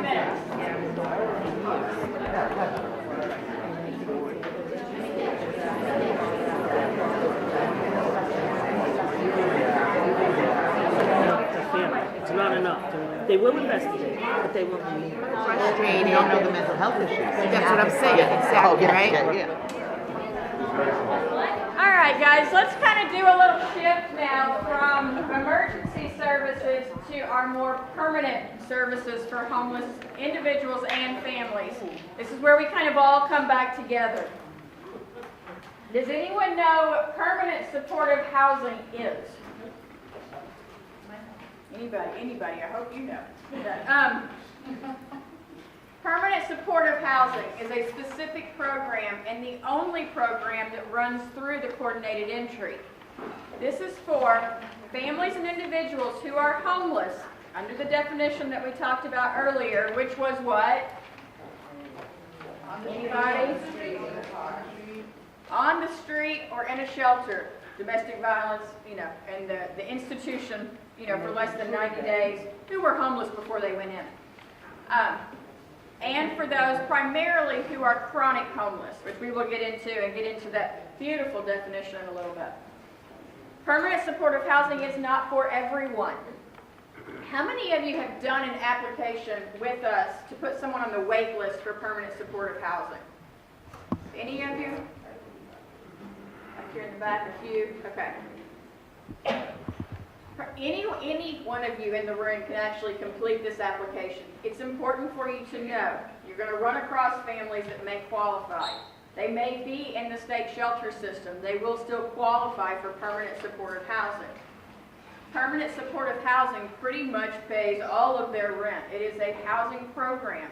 minutes. It's not enough. They will investigate, but they won't be Frustrating. They don't know the mental health issues. That's what I'm saying, exactly, right? All right, guys, let's kind of do a little shift now from emergency services to our more permanent services for homeless individuals and families. This is where we kind of all come back together. Does anyone know what permanent supportive housing is? Anybody, I hope you know. Permanent supportive housing is a specific program and the only program that runs through the coordinated entry. This is for families and individuals who are homeless under the definition that we talked about earlier, which was what? Anybody? On the street or in a shelter, domestic violence, and the institution, for less than 90 days, who were homeless before they went in. And for those primarily who are chronic homeless, which we will get into that beautiful definition in a little bit. Permanent supportive housing is not for everyone. How many of you have done an application with us to put someone on the wait list for permanent supportive housing? Any of you? Up here in the back, a few? Okay. Any one of you in the room can actually complete this application. It's important for you to know you're going to run across families that may qualify. They may be in the state shelter system. They will still qualify for permanent supportive housing. Permanent supportive housing pretty much pays all of their rent. It is a housing program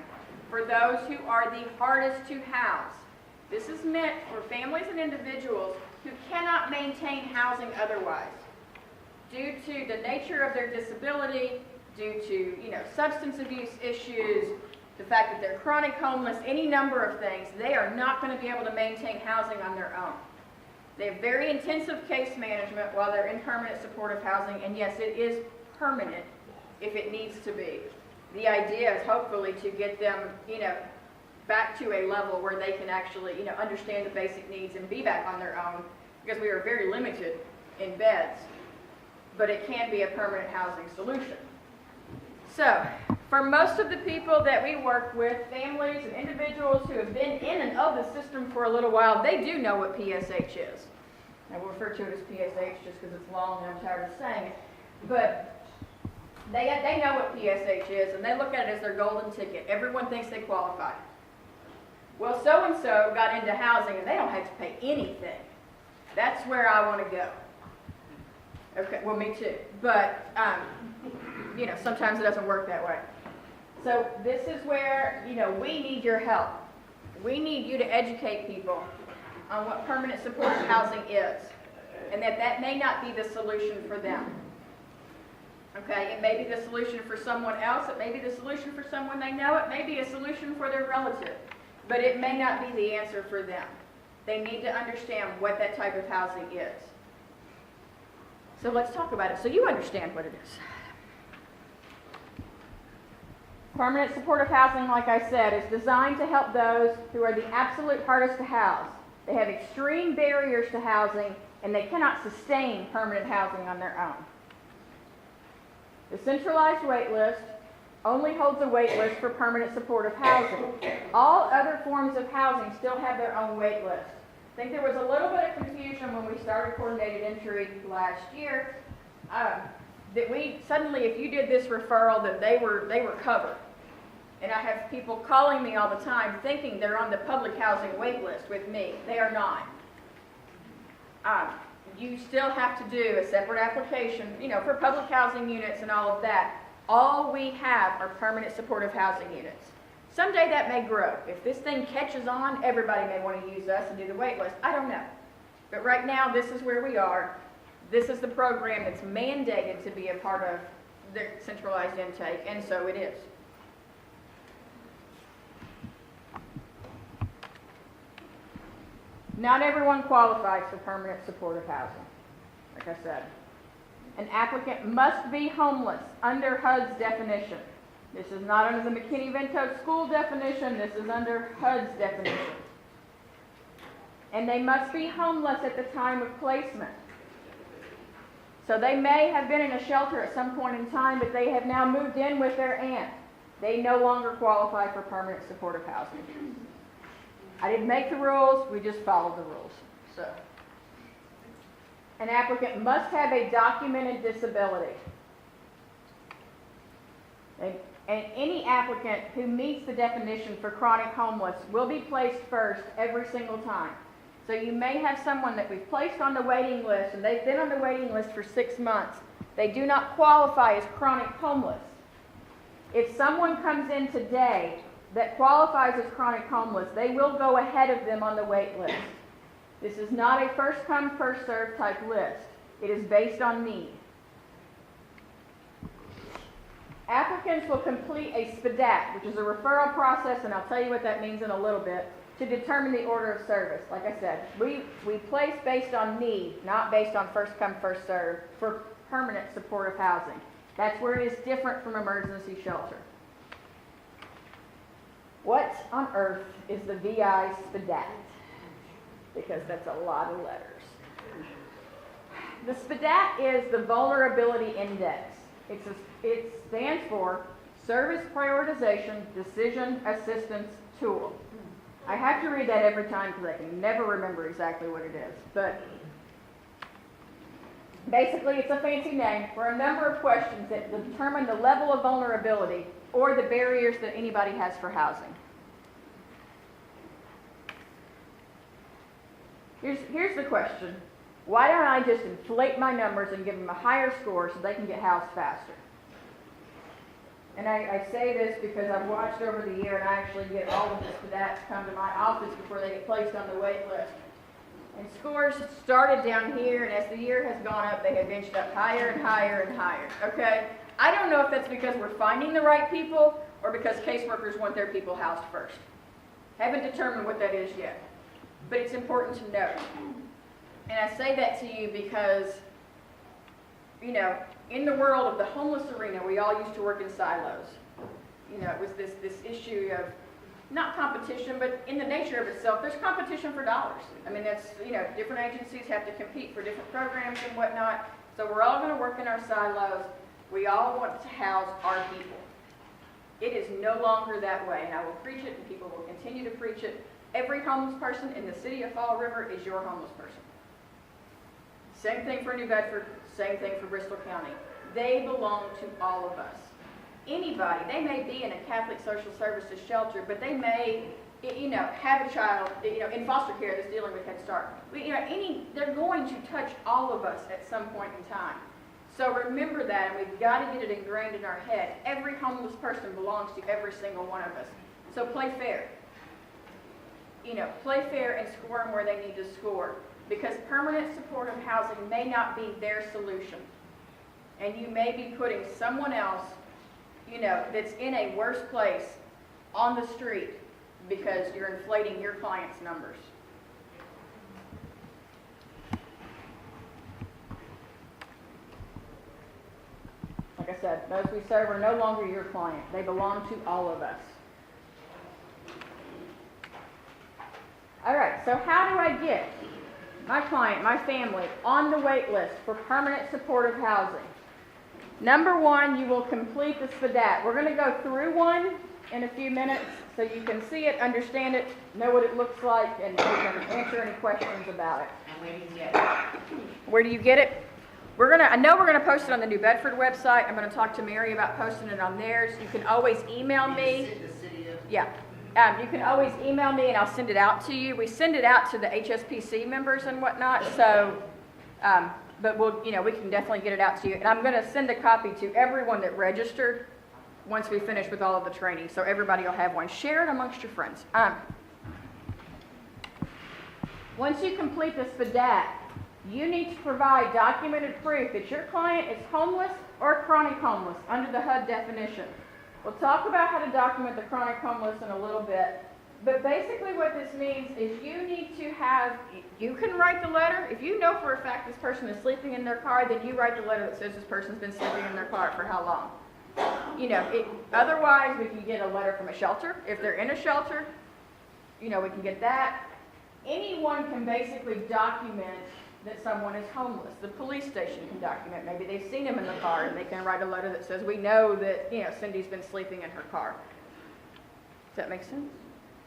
for those who are the hardest to house. This is meant for families and individuals who cannot maintain housing otherwise. Due to the nature of their disability, due to substance abuse issues, the fact that they're chronic homeless, any number of things, they are not going to be able to maintain housing on their own. They have very intensive case management while they're in permanent supportive housing, and yes, it is permanent if it needs to be. The idea is hopefully to get them, back to a level where they can actually, understand the basic needs and be back on their own, because we are very limited in beds. But it can be a permanent housing solution. So, for most of the people that we work with, families and individuals who have been in and of the system for a little while, they do know what PSH is. I will refer to it as PSH just because it's long and I'm tired of saying it. But they know what PSH is, and they look at it as their golden ticket. Everyone thinks they qualify. Well, so-and-so got into housing and they don't have to pay anything. That's where I want to go. Okay, well, me too. But, sometimes it doesn't work that way. So this is where, we need your help. We need you to educate people on what permanent supportive housing is, and that may not be the solution for them. Okay, it may be the solution for someone else. It may be the solution for someone they know. It may be a solution for their relative, but it may not be the answer for them. They need to understand what that type of housing is. So let's talk about it so you understand what it is. Permanent supportive housing, like I said, is designed to help those who are the absolute hardest to house. They have extreme barriers to housing, and they cannot sustain permanent housing on their own. The centralized wait list only holds a wait list for permanent supportive housing. All other forms of housing still have their own wait list. I think there was a little bit of confusion when we started coordinated entry last year, that we suddenly, if you did this referral, that they were covered. And I have people calling me all the time thinking they're on the public housing wait list with me. They are not. You still have to do a separate application, for public housing units and all of that. All we have are permanent supportive housing units. Someday that may grow. If this thing catches on, everybody may want to use us and do the wait list. I don't know. But right now, this is where we are. This is the program that's mandated to be a part of the centralized intake, and so it is. Not everyone qualifies for permanent supportive housing, like I said. An applicant must be homeless under HUD's definition. This is not under the McKinney-Vento school definition, this is under HUD's definition. And they must be homeless at the time of placement. So they may have been in a shelter at some point in time, but they have now moved in with their aunt. They no longer qualify for permanent supportive housing. I didn't make the rules, we just followed the rules. So, an applicant must have a documented disability. And any applicant who meets the definition for chronic homeless will be placed first every single time. So you may have someone that we've placed on the waiting list, and they've been on the waiting list for 6 months. They do not qualify as chronic homeless. If someone comes in today that qualifies as chronic homeless, they will go ahead of them on the wait list. This is not a first come, first served type list. It is based on need. Applicants will complete a SPDAT, which is a referral process, and I'll tell you what that means in a little bit, to determine the order of service. Like I said, we place based on need, not based on first come, first served, for permanent supportive housing. That's where it is different from emergency shelter. What on earth is the VI SPDAT? Because that's a lot of letters. The SPDAT is the Vulnerability Index. It stands for Service Prioritization Decision Assistance Tool. I have to read that every time because I can never remember exactly what it is. But basically, it's a fancy name for a number of questions that determine the level of vulnerability or the barriers that anybody has for housing. Here's the question. Why don't I just inflate my numbers and give them a higher score so they can get housed faster? And I say this because I've watched over the year, and I actually get all of this SPDATs come to my office before they get placed on the wait list. And scores started down here, and as the year has gone up, they have inched up higher and higher and higher, okay? I don't know if that's because we're finding the right people or because caseworkers want their people housed first. Haven't determined what that is yet, but it's important to note. And I say that to you because, you know, in the world of the homeless arena, we all used to work in silos. You know, it was this issue of not competition, but in the nature of itself, there's competition for dollars. I mean, that's, you know, different agencies have to compete for different programs and whatnot. So we're all going to work in our silos. We all want to house our people. It is no longer that way, and I will preach it, and people will continue to preach it. Every homeless person in the city of Fall River is your homeless person. Same thing for New Bedford, same thing for Bristol County. They belong to all of us. Anybody, they may be in a Catholic social services shelter, but they may, you know, have a child, you know, in foster care that's dealing with Head Start. You know, they're going to touch all of us at some point in time. So remember that, and we've got to get it ingrained in our head. Every homeless person belongs to every single one of us. So play fair. You know, play fair and score them where they need to score. Because permanent supportive housing may not be their solution. And you may be putting someone else, you know, that's in a worse place on the street because you're inflating your client's numbers. Like I said, those we serve are no longer your client. They belong to all of us. All right, so how do I get my client, my family, on the wait list for permanent supportive housing? Number one, you will complete the SPDAT. We're going to go through one in a few minutes so you can see it, understand it, know what it looks like, and you can answer any questions about it. And where do you get it? Where do you get it? I know we're going to post it on the New Bedford website. I'm going to talk to Mary about posting it on theirs. You can always email me. Yeah. You can always email me and I'll send it out to you. We send it out to the HSPC members and whatnot, so, but we can definitely get it out to you. And I'm going to send a copy to everyone that registered once we finish with all of the training, so everybody will have one. Share it amongst your friends. Once you complete the SPDAT, you need to provide documented proof that your client is homeless or chronic homeless under the HUD definition. We'll talk about how to document the chronic homeless in a little bit, but basically what this means is you can write the letter. If you know for a fact this person is sleeping in their car, then you write the letter that says this person's been sleeping in their car for how long. Otherwise, we can get a letter from a shelter. If they're in a shelter, we can get that. Anyone can basically document that someone is homeless. The police station can document. Maybe they've seen him in the car and they can write a letter that says, we know that, Cindy's been sleeping in her car. Does that make sense?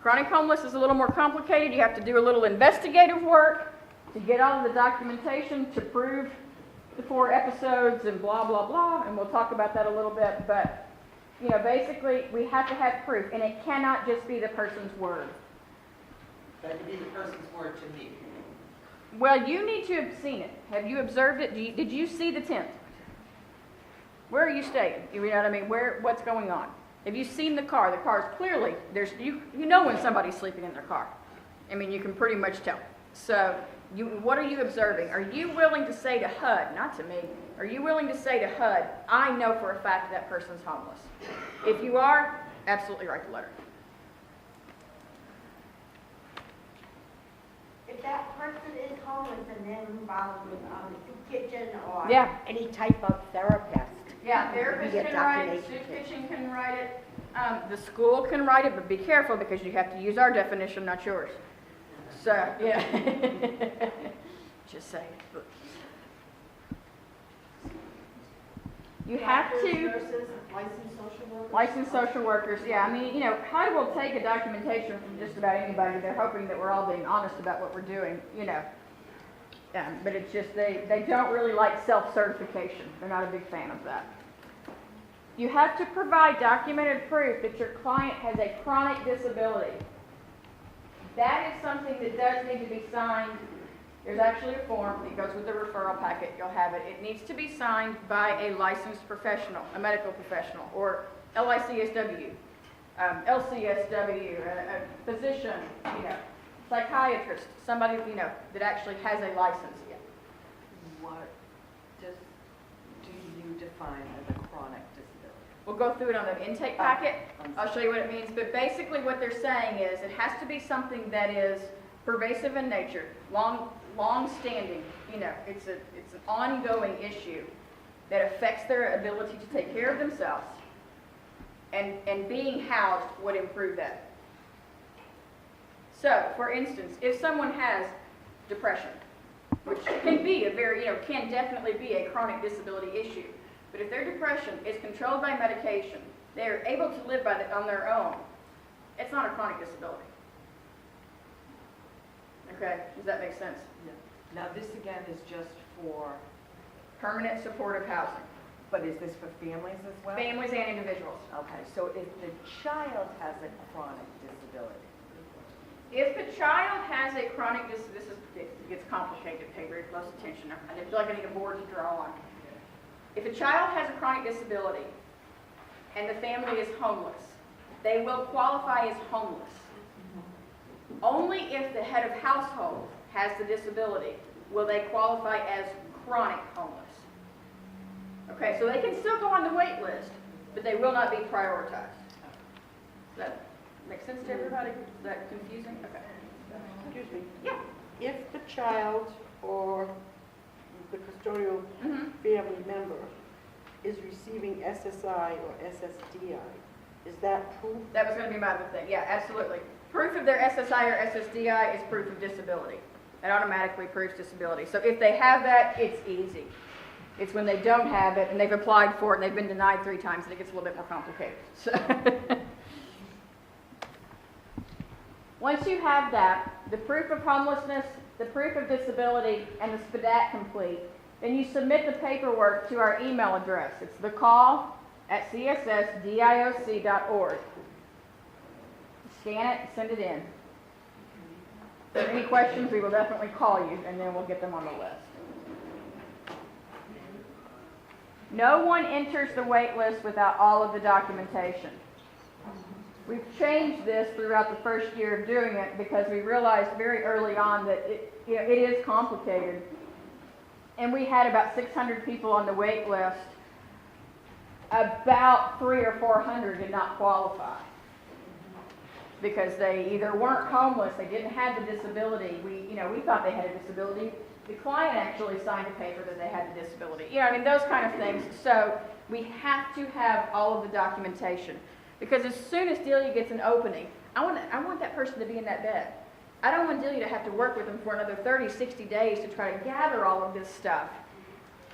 Chronic homeless is a little more complicated. You have to do a little investigative work to get all of the documentation to prove the 4 episodes and blah, blah, blah. And we'll talk about that a little bit. But, basically, we have to have proof. And it cannot just be the person's word. That could be the person's word to me. Well, you need to have seen it. Have you observed it? Did you see the tent? Where are you staying? You know what I mean? What's going on? Have you seen the car? The car's clearly, you know when somebody's sleeping in their car. I mean, you can pretty much tell. So, what are you observing? Are you willing to say to HUD, not to me, are you willing to say to HUD, I know for a fact that person's homeless? If you are, absolutely write the letter. If that person is homeless and they're involved with soup kitchen or Yeah. any type of therapist. Yeah, you therapist get can write it, documentation soup too. kitchen can write it, the school can write it, but be careful because you have to use our definition, not yours. So, yeah. Just saying. You have to. Nurses, licensed social workers. Licensed social workers, yeah. I mean, HUD will take a documentation from just about anybody. They're hoping that we're all being honest about what we're doing, But it's just they don't really like self-certification. They're not a big fan of that. You have to provide documented proof that your client has a chronic disability. That is something that does need to be signed. There's actually a form that goes with the referral packet. You'll have it. It needs to be signed by a licensed professional, a medical professional, or LICSW, LCSW, a physician, psychiatrist, somebody, that actually has a license. What do you define as a chronic disability? We'll go through it on the intake packet. I'll show you what it means. But basically what they're saying is it has to be something that is pervasive in nature, long-standing. It's an ongoing issue that affects their ability to take care of themselves. And being housed would improve that. So, for instance, if someone has depression, which can be can definitely be a chronic disability issue, but if their depression is controlled by medication, they're able to live on their own, it's not a chronic disability. Okay, does that make sense? Now, this again is just for, Permanent supportive housing, but is this for families as well? families and individuals. Okay, so if the child has a chronic disability, If the child has a chronic it gets complicated, pay very close attention. I feel like I need a board to draw on. If a child has a chronic disability and the family is homeless, they will qualify as homeless. Only if the head of household has the disability will they qualify as chronic homeless. Okay, so they can still go on the wait list, but they will not be prioritized. Does that make sense to everybody? Is that confusing? Okay. Excuse me. Yeah. If the child or the custodial Mm-hmm. family member is receiving SSI or SSDI, is that proof? That was going to be my other thing. Yeah, absolutely. Proof of their SSI or SSDI is proof of disability. It automatically proves disability. So if they have that, it's easy. It's when they don't have it and they've applied for it and they've been denied 3 times that it gets a little bit more complicated. So once you have that, the proof of homelessness, the proof of disability, and the SPDAT complete, then you submit the paperwork to our email address. It's thecall@cssdioc.org. Scan it and send it in. If there are any questions, we will definitely call you, and then we'll get them on the list. No one enters the wait list without all of the documentation. We've changed this throughout the first year of doing it because we realized very early on that it is complicated. And we had about 600 people on the wait list. About 300 or 400 did not qualify because they either weren't homeless, they didn't have the disability. We thought they had a disability. The client actually signed a paper that they had the disability. Those kind of things. So We have to have all of the documentation. Because as soon as Delia gets an opening, I want that person to be in that bed. I don't want Delia to have to work with them for another 30, 60 days to try to gather all of this stuff.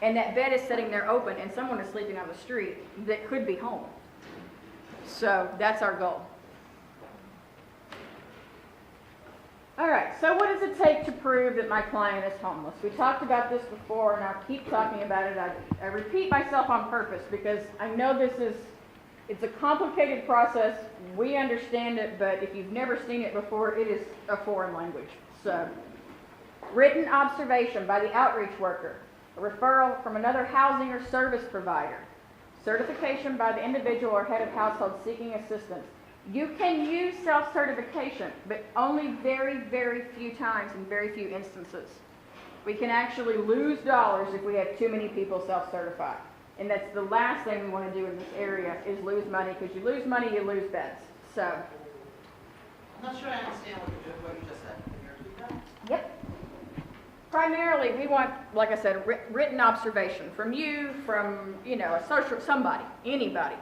And that bed is sitting there open and someone is sleeping on the street that could be home. So that's our goal. All right, so what does it take to prove that my client is homeless? We talked about this before, and I'll keep talking about it. I repeat myself on purpose because I know it's a complicated process. We understand it, but if you've never seen it before, it is a foreign language. So, written observation by the outreach worker, a referral from another housing or service provider, certification by the individual or head of household seeking assistance. You can use self-certification, but only very, very few times in very few instances. We can actually lose dollars if we have too many people self-certify. And that's the last thing we want to do in this area is lose money, because you lose money, you lose beds. So, I'm not sure I understand what you just said. Can you repeat that? yep. Primarily, we want, like I said, written observation from you, from, a social, somebody, anybody.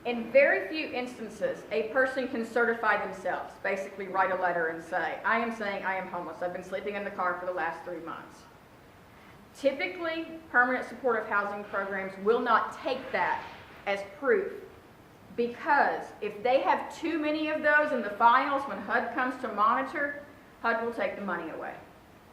In very few instances, a person can certify themselves, basically write a letter and say, I am saying I am homeless. I've been sleeping in the car for the last 3 months. Typically, permanent supportive housing programs will not take that as proof, because if they have too many of those in the files when HUD comes to monitor, HUD will take the money away.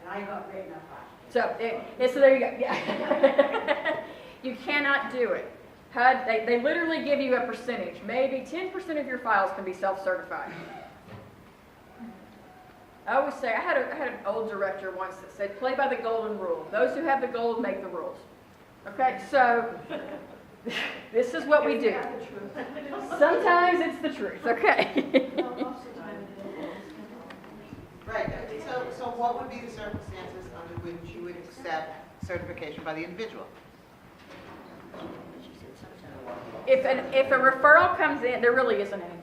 And I got written up on. So there you go. Yeah. You cannot do it. HUD, they literally give you a percentage. Maybe 10% of your files can be self-certified. I always say, I had an old director once that said, play by the golden rule. Those who have the gold make the rules. Okay, so this is what we do. Sometimes it's the truth, okay? Right, so what would be the circumstances under which you would accept certification by the individual? If a referral comes in, there really isn't any.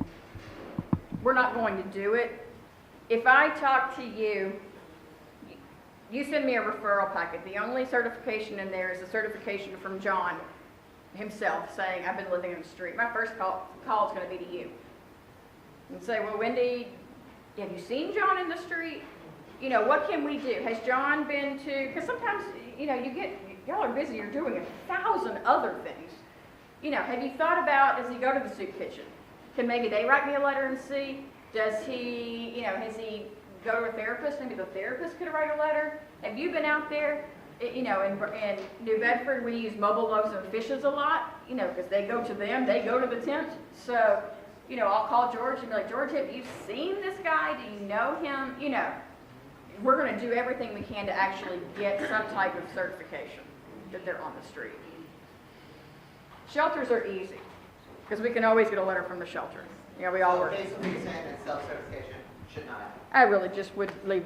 We're not going to do it. If I talk to you, you send me a referral packet. The only certification in there is a certification from John himself saying, I've been living in the street. My first call is going to be to you. And say, well, Wendy, have you seen John in the street? What can we do? Has John been to, because sometimes, y'all are busy, you're doing 1,000 other things. Have you thought about, does he go to the soup kitchen? Can maybe they write me a letter and see? Does he, has he go to a therapist? Maybe the therapist could write a letter. Have you been out there? In New Bedford, we use mobile loaves and fishes a lot, because they go to them, they go to the tent. So, I'll call George and be like, George, have you seen this guy? Do you know him? We're going to do everything we can to actually get some type of certification that they're on the street. Shelters are easy, because we can always get a letter from the shelter. We all work. So basically you're saying that self-certification should not happen? I really just would leave,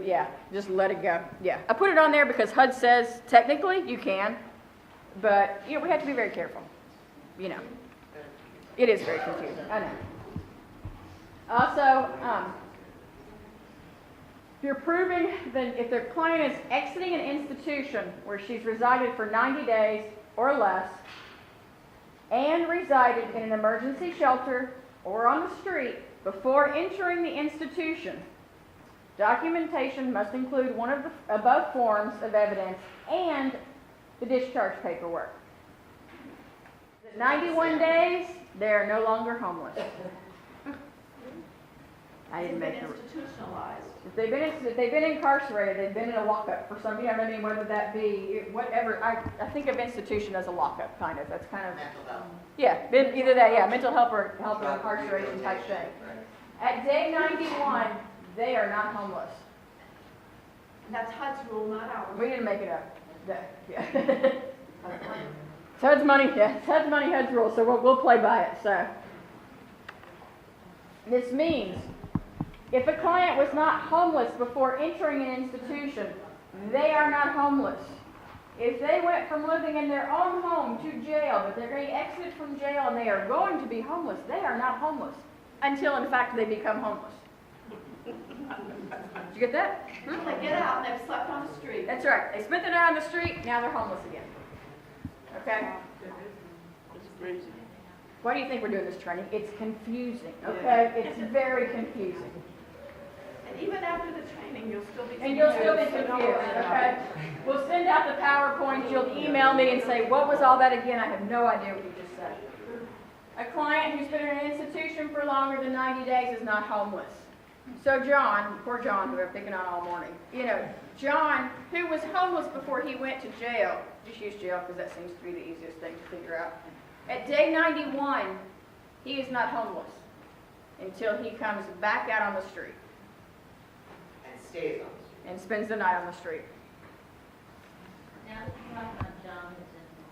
just let it go. Yeah, I put it on there because HUD says technically you can, but we have to be very careful. It is very confusing. I know. Also, if you're proving that if the client is exiting an institution where she's resided for 90 days or less and resided in an emergency shelter or on the street before entering the institution, documentation must include one of the above forms of evidence and the discharge paperwork. At 91 days, they are no longer homeless. I didn't make the institutionalized. If they've been incarcerated, they've been in a lockup for some, whether that be whatever. I think of institution as a lockup, kind of. That's kind of Mental health. either that, mental health or incarceration type thing. At day 91, they are not homeless. That's HUD's rule, not ours. We didn't make it up. Yeah. It's HUD's money. Yeah, it's HUD's money, HUD's rule. So we'll play by it. So this means if a client was not homeless before entering an institution, they are not homeless. If they went from living in their own home to jail, but they're going to exit from jail and they are going to be homeless, they are not homeless until, in fact, they become homeless. Did you get that? They get out and they've slept on the street. That's right. They spent the night on the street, now they're homeless again. Okay? Crazy. Why do you think we're doing this training? It's confusing, okay? It's very confusing. And even after the training, you'll still be. And you'll still be confused, okay? We'll send out the PowerPoints, you'll email me and say, what was all that again? I have no idea what you just said. A client who's been in an institution for longer than 90 days is not homeless. So John, poor John, who I've picking on all morning, you know, John, who was homeless before he went to jail, just use jail because that seems to be the easiest thing to figure out. At day 91, he is not homeless until he comes back out on the street And stays on the street. and spends the night on the street. Now, you're talking about John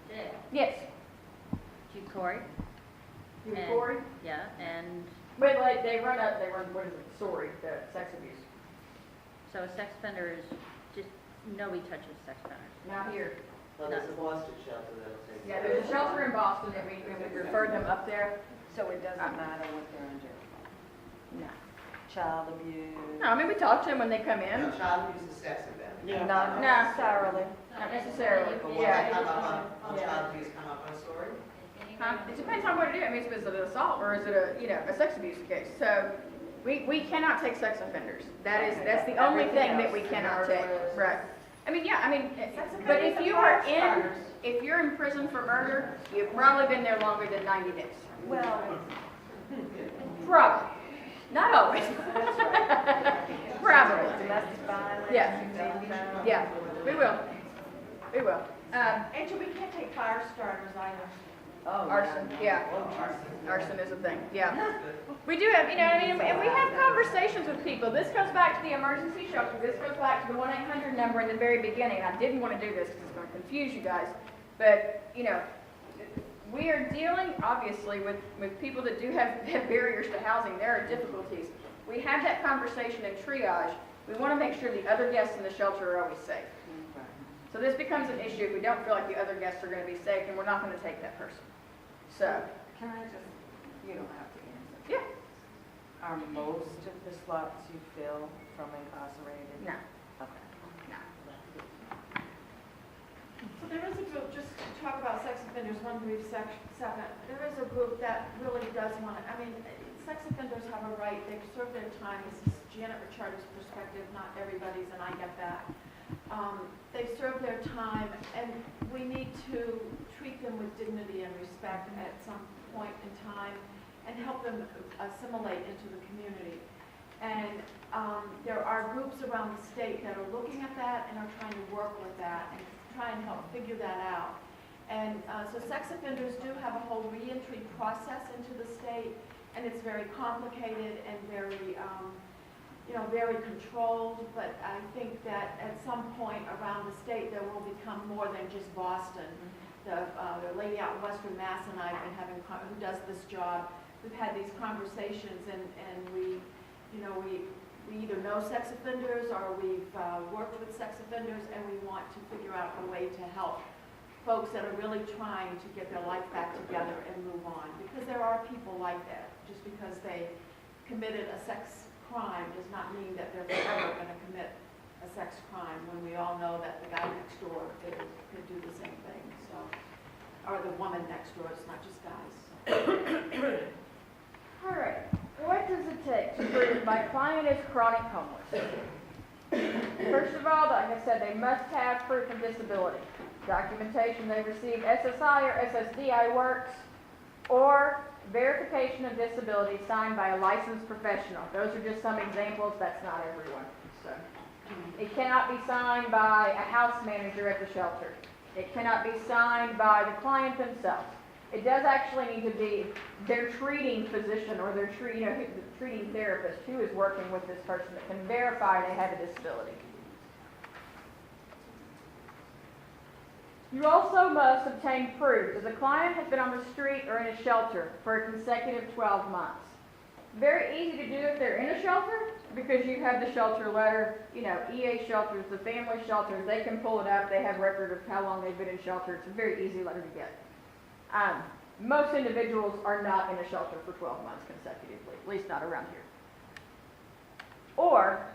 who's in jail. Yes. Chief Corey? You And- Corey? Yeah, and But like they run, what is it, sorry, the sex abuse. so a sex offender is just, nobody touches sex offenders. Now here. Well, there's a Boston shelter that'll take. Yeah, there's a shelter in Boston and we referred them up there. So it doesn't matter what they're under? No. Child abuse? No, I mean, we talk to them when they come in. No, child abuse is sex offender. Yeah. Not No. necessarily. Not necessarily, But will that yeah. come up on Yeah. child abuse come up on a story? Huh? It depends on what it is. I mean, is it an assault or is it a sex abuse case? So we cannot take sex offenders. That's the only thing that we cannot take. Right. I mean, yeah, I mean, but if you are if you're in prison for murder, you've probably been there longer than 90 days. Well, Probably. Not always. Probably. domestic violence. Yeah. Yeah, we will. We will. Angel, we can't take fire starters either. Oh, Arson, no. yeah. Arson is a thing, yeah. We do have, you know, I mean, and we have conversations with people. This goes back to the emergency shelter. This goes back to the 1-800 number in the very beginning. I didn't want to do this because it's going to confuse you guys. But, you know, we are dealing, obviously, with people that do have barriers to housing. There are difficulties. We have that conversation in triage. We want to make sure the other guests in the shelter are always safe. So this becomes an issue if we don't feel like the other guests are going to be safe, and we're not going to take that person. So, Can I just, you don't have to answer. yeah, Are most of the slots you fill from incarcerated? no, Okay. no. So there is a group, just to talk about sex offenders, 137, there is a group that really does want to, I mean, sex offenders have a right, they've served their time. This is Janet Ricciardo's perspective, not everybody's, and I get that. They've served their time, and we need to treat them with dignity and respect at some point in time and help them assimilate into the community. And there are groups around the state that are looking at that and are trying to work with that and try and help figure that out. And so sex offenders do have a whole reentry process into the state, and it's very complicated and very very controlled, but I think that at some point around the state, there will become more than just Boston. The lady out in Western Mass and I have been having, who does this job, we've had these conversations, and we either know sex offenders or we've worked with sex offenders, and we want to figure out a way to help folks that are really trying to get their life back together and move on. Because there are people like that. Just because they committed a sex crime does not mean that they're forever going to commit a sex crime, when we all know that the guy next door could do the same thing. So, or the woman next door. It's not just guys. So. All right. What does it take to prove my client is chronic homeless? First of all, like I said, they must have proof of disability. Documentation they received SSI or SSDI works, or verification of disability signed by a licensed professional. Those are just some examples. That's not everyone. So, it cannot be signed by a house manager at the shelter. It cannot be signed by the client themselves. It does actually need to be their treating physician or their treating therapist who is working with this person that can verify they have a disability. You also must obtain proof that the client has been on the street or in a shelter for a consecutive 12 months. Very easy to do if they're in a shelter because you have the shelter letter, EA shelters, the family shelters, they can pull it up. They have record of how long they've been in shelter. It's a very easy letter to get. Most individuals are not in a shelter for 12 months consecutively, at least not around here. Or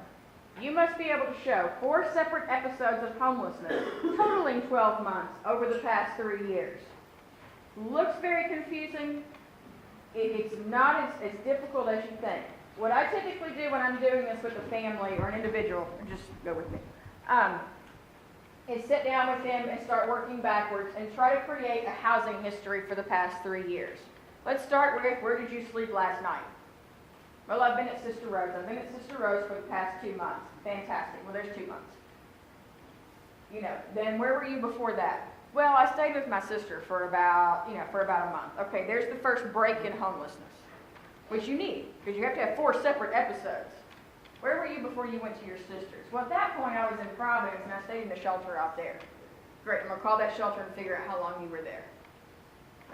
you must be able to show 4 separate episodes of homelessness totaling 12 months over the past 3 years. Looks very confusing. It's not as difficult as you think. What I typically do when I'm doing this with a family or an individual, just go with me, is sit down with them and start working backwards and try to create a housing history for the past 3 years. Let's start with, where did you sleep last night? Well, I've been at Sister Rose. I've been at Sister Rose for the past 2 months. Fantastic. Well, there's 2 months. You know, then where were you before that? Well, I stayed with my sister for about a month. Okay, there's the first break in homelessness, which you need, because you have to have 4 separate episodes. Where were you before you went to your sister's? Well, at that point, I was in Providence, and I stayed in the shelter out there. Great, I'm going to call that shelter and figure out how long you were there.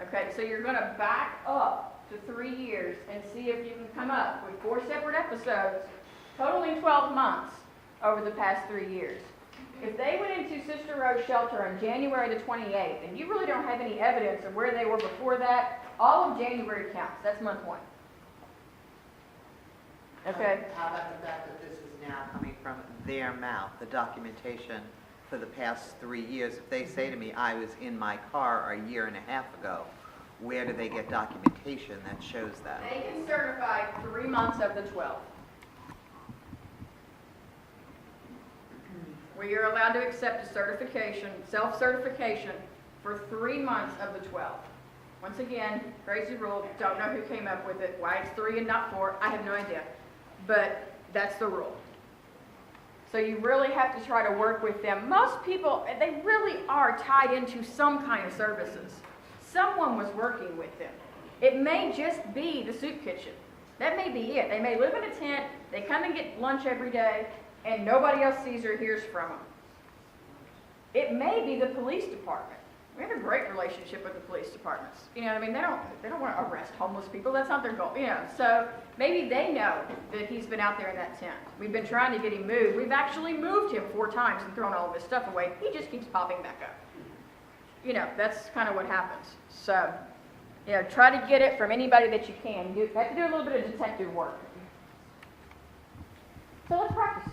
Okay, so you're going to back up to 3 years and see if you can come up with 4 separate episodes, totaling 12 months over the past 3 years. If they went into Sister Rose shelter on January the 28th, and you really don't have any evidence of where they were before that, all of January counts. That's month 1. Okay? How about the fact that this is now coming from their mouth, the documentation for the past 3 years? If they say to me, I was in my car a year and a half ago, where do they get documentation that shows that? They can certify 3 months of the 12. We are allowed to accept a certification, self-certification, for 3 months of the 12. Once again, crazy rule, don't know who came up with it, why it's 3 and not 4, I have no idea. But that's the rule. So you really have to try to work with them. Most people, they really are tied into some kind of services. Someone was working with them. It may just be the soup kitchen. That may be it. They may live in a tent, they come and get lunch every day, and nobody else sees or hears from them. It may be the police department. We have a great relationship with the police departments. You know what I mean? They don't want to arrest homeless people. That's not their goal. You know, so maybe they know that he's been out there in that tent. We've been trying to get him moved. We've actually moved him 4 times and thrown all of his stuff away. He just keeps popping back up. You know, that's kind of what happens. So, you know, try to get it from anybody that you can. You have to do a little bit of detective work. So let's practice.